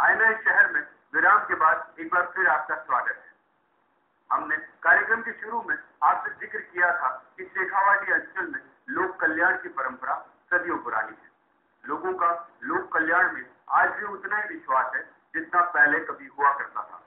आईना शहर में विराम के बाद एक बार फिर आपका स्वागत है। हमने कार्यक्रम के शुरू में आपसे जिक्र किया था कि शेखावाटी अंचल में लोक कल्याण की परंपरा सदियों पुरानी है। लोगों का लोक कल्याण में आज भी उतना ही विश्वास है जितना पहले कभी हुआ करता था।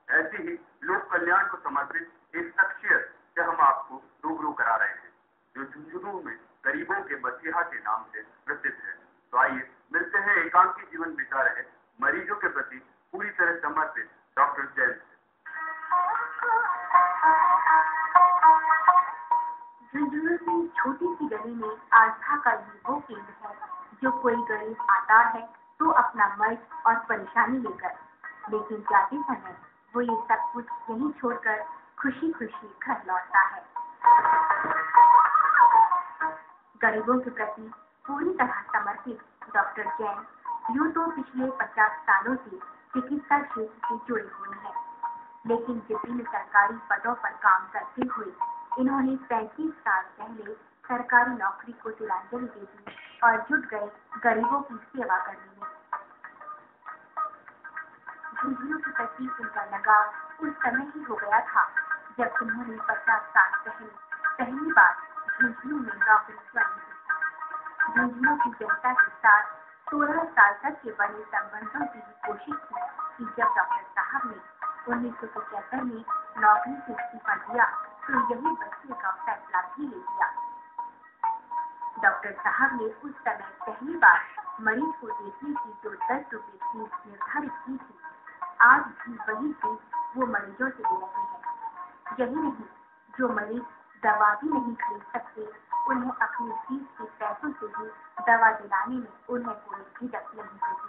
ऐसी ही लोक कल्याण को समर्पित एक शख्सियत से हम आपको रूबरू करा रहे हैं, जो झुंझुनू में गरीबों के मसीहा के नाम से प्रसिद्ध है। तो आइए मिलते हैं एकांकी जीवन बिता रहे मरीजों के प्रति पूरी तरह समर्पित डॉक्टर जैन से। झुंझुनू की छोटी सी गली में आस्था का ये वो केंद्र है, जो कोई गरीब आता है तो अपना मर्ज और परेशानी लेकर, लेकिन जाते समय वो ये सब कुछ यहीं छोड़कर खुशी खुशी घर लौटता है। गरीबों के प्रति पूरी तरह समर्पित डॉक्टर जैन यूं तो पिछले 50 सालों से चिकित्सा क्षेत्र से जुड़े हुए हैं, लेकिन विभिन्न सरकारी पदों पर काम करते हुए इन्होंने 35 साल पहले सरकारी नौकरी को तिलांजलि दे दी और जुट गए गरीबों की सेवा करने में। झुंझुनू के प्रति उनका लगाव उस समय ही हो गया था जब उन्होंने 50 साल पहले पहली बार झुंझुनू में नौकरी ज्वाइन की। झुंझुनू की जनता के साथ 16 साल तक के बने संबंधों की भी कोशिश की कि जब डॉक्टर साहब ने 1975 में नौकरी से इस्तीफा दिया तो यही बचने का फैसला भी ले लिया। डॉक्टर साहब ने उस समय पहली बार मरीज को देखने की जो 10 रुपए फीस निर्धारित की थी, आज भी वही फीस वो मरीजों से ले रहे हैं। यही नहीं, जो मरीज दवा भी नहीं खरीद सकते, उन्हें अपनी फीस के पैसों से भी दवा दिलाने में उन्हें कोई झिझक नहीं होती।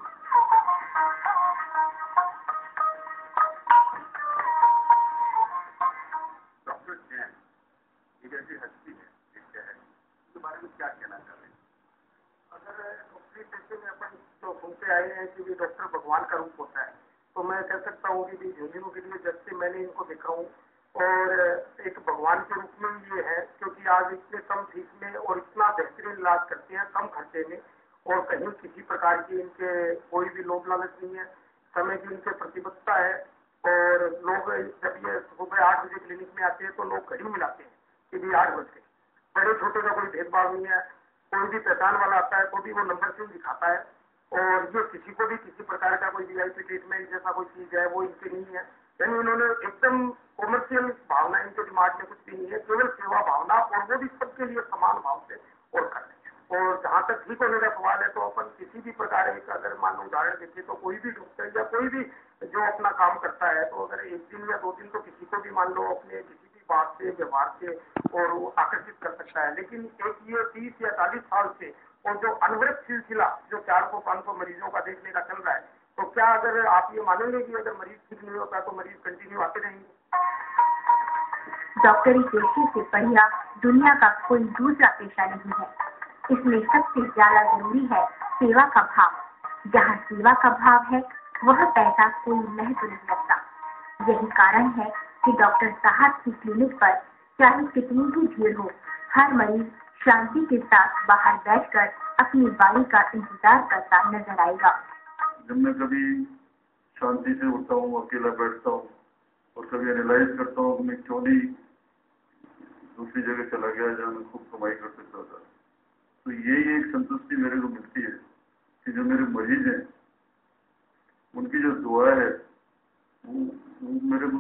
डॉक्टर जैन एक ऐसी हस्ती है इस शहर में, उसके बारे में क्या कहना चाह रहे हैं? अगर डॉक्टरी पेशे में अपन तो सुनते आए हैं कि ये डॉक्टर भगवान का रूप होता है, तो मैं कह सकता हूँ कि झुंझुनू के लिए जब से मैंने इनको देखा हूँ और एक भगवान के रूप में ये है, क्योंकि आज इतने कम फीस में और इतना बेहतरीन इलाज करते हैं कम खर्चे में, और कहीं किसी प्रकार की इनके कोई भी लोभ लालच नहीं है। समय की इनके प्रतिबद्धता है और लोग जब ये सुबह 8 बजे क्लिनिक में आते हैं तो लोग घड़ी मिलाते हैं कि भी 8 बज गए। बड़े छोटे का कोई भेदभाव नहीं है, कोई भी पहचान वाला आता है तो भी वो नंबर से दिखाता है, और ये किसी को भी किसी प्रकार का कोई VIP ट्रीटमेंट जैसा कोई चीज है वो इनके नहीं है। यानी उन्होंने एकदम कॉमर्शियल भावना इनके दिमाग में कुछ भी नहीं है, केवल सेवा भावना, और वो भी सबके लिए समान भाव से और कर रहे हैं। और जहाँ तक ठीक होने का सवाल है तो अपन किसी भी प्रकार एक अगर मान लो उदाहरण देखें तो कोई भी डॉक्टर या कोई भी जो अपना काम करता है तो अगर 1 दिन या 2 दिन तो किसी को भी मान लो अपने किसी भी बात से व्यवहार से और वो आकर्षित कर सकता है, लेकिन एक ये 30 या 40 साल से और जो अनवरत सिलसिला जो 400-500 मरीजों का देखने का चल रहा है, तो क्या अगर आप ये मानेंगे कि अगर मरीज ठीक नहीं होता तो मरीज कंटिन्यू आते रहेंगे? डॉक्टरी पेशे से बढ़िया दुनिया का कोई दूसरा पेशा नहीं है। इसमें सबसे ज्यादा जरूरी है सेवा का भाव। जहाँ सेवा का भाव है वह पैसा कोई महत्व नहीं रखता। यही कारण है कि डॉक्टर साहब की क्लिनिक पर चाहे कितनी भी भीड़ हो, हर मरीज शांति के साथ बाहर बैठकर अपनी बारी का इंतजार करता नजर आएगा। जब मैं कभी शांति से उठता हूँ, अकेला बैठता हूँ और कभी एनालाइज करता हूँ कि मैं क्यों नहीं दूसरी जगह चला गया जहाँ मैं खूब कमाई कर सकता था, तो यही एक संतुष्टि मेरे को मिलती है कि जो मेरे मरीज हैं उनकी जो दुआ है वो मेरे को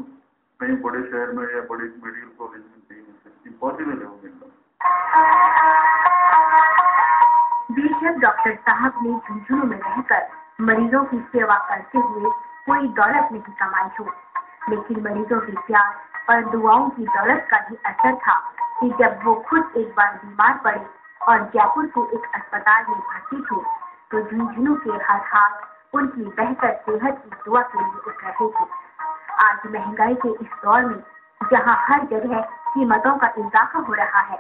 कहीं बड़े शहर में या बड़े मेडिकल कॉलेज में नहीं मिल सकती, पॉसिबल है वो मिलना। बेशक डॉक्टर साहब ने झुंझुनू में रहकर मरीजों की सेवा करते हुए कोई दौलत नहीं कमाई हो, लेकिन मरीजों के प्यार और दुआओं की दौलत का भी असर था कि जब वो खुद एक बार बीमार पड़े और जयपुर के एक अस्पताल में भर्ती थे तो झुंझुनू के हर हाथ उनकी बेहतर सेहत की दुआ के लिए उठ रहे थे। आज महंगाई के इस दौर में जहाँ हर जगह कीमतों का इजाफा हो रहा है,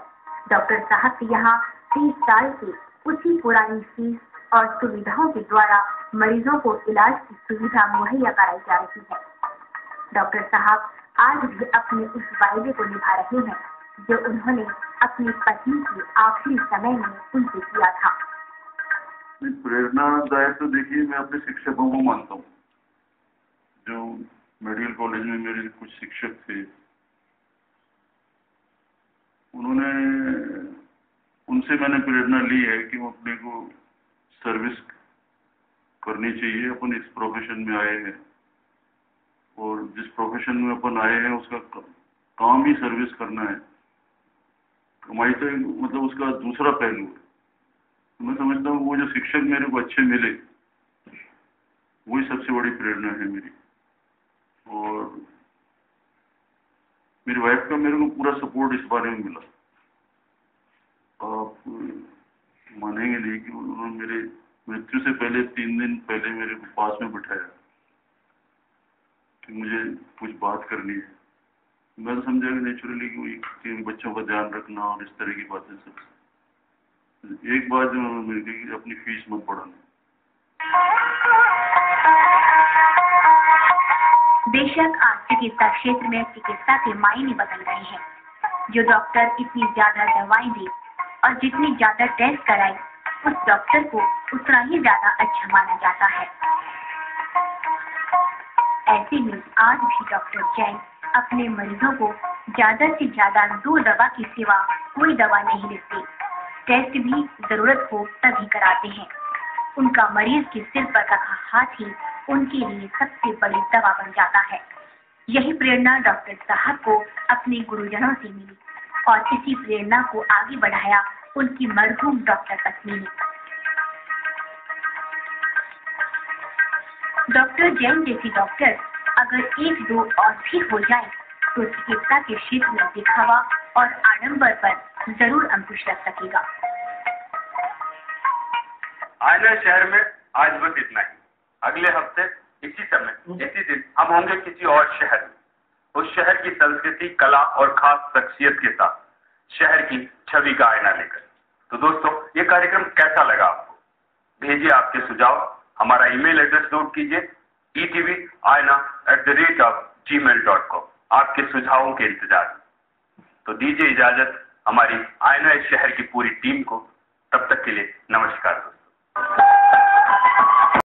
डॉक्टर साहब के यहाँ 30 साल से उसी पुरानी फीस और सुविधाओं के द्वारा मरीजों को इलाज की सुविधा मुहैया कराई जा रही है। डॉक्टर साहब आज भी अपने उस वायदे को निभा रहे हैं जो उन्होंने अपनी पत्नी के आखिरी समय में उनसे किया था। प्रेरणादायक तो देखिए मैं अपने शिक्षकों को मानता हूँ जो मेडिकल कॉलेज में मेरे कुछ शिक्षक थे, उनसे मैंने प्रेरणा ली है कि अपने को सर्विस करनी चाहिए। अपन इस प्रोफेशन में आए हैं और जिस प्रोफेशन में अपन आए हैं उसका काम ही सर्विस करना है। कमाई तो मतलब उसका दूसरा पहलू है। मैं समझता हूँ वो जो शिक्षक मेरे को अच्छे मिले वही सबसे बड़ी प्रेरणा है मेरी। और मेरी वाइफ का मेरे को पूरा सपोर्ट इस बारे में मिला। आप मानेंगे नहीं कि उन्होंने मेरे मृत्यु से पहले 3 दिन पहले मेरे को पास में बिठाया कि मुझे कुछ बात करनी है। मैं तो समझा कि नेचुरली कि बच्चों का ध्यान रखना और इस तरह की बातें सब। एक बात जो उन्होंने मेरी कही कि अपनी फीस मत बढ़ाना। बेशक आज चिकित्सा क्षेत्र में चिकित्सा के मायने बदल गए हैं। जो डॉक्टर इतनी ज्यादा दवाएं दे और जितनी ज्यादा टेस्ट कराए उस डॉक्टर को उतना ही ज्यादा अच्छा माना जाता है। ऐसे में आज भी डॉक्टर जैन अपने मरीजों को ज्यादा से ज्यादा 2 दवा की सिवा कोई दवा नहीं लिखते। टेस्ट भी जरूरत हो तभी कराते हैं। उनका मरीज के सिर पर रखा हाथ ही उनके लिए सबसे बड़ी दवा बन जाता है। यही प्रेरणा डॉक्टर साहब को अपने गुरुजनों से मिली और इसी प्रेरणा को आगे बढ़ाया उनकी मरहूम डॉक्टर पत्नी ने। डॉक्टर जैन जैसी डॉक्टर अगर 1-2 और भी हो जाए तो चिकित्सा के क्षेत्र में दिखावा और आडंबर पर जरूर अंकुश लग सकेगा। आयना शहर में आज बस इतना ही। अगले हफ्ते इसी समय इसी दिन हम होंगे किसी और शहर में। उस शहर की संस्कृति, कला और खास शख्सियत के साथ शहर की छवि का आईना लेकर। तो दोस्तों, ये कार्यक्रम कैसा लगा आपको? भेजिए आपके सुझाव। हमारा ईमेल एड्रेस नोट कीजिए etvina@gmail.com। आपके सुझावों के इंतजार में। तो दीजिए इजाजत हमारी आईना इस शहर की पूरी टीम को। तब तक के लिए नमस्कार दोस्तों।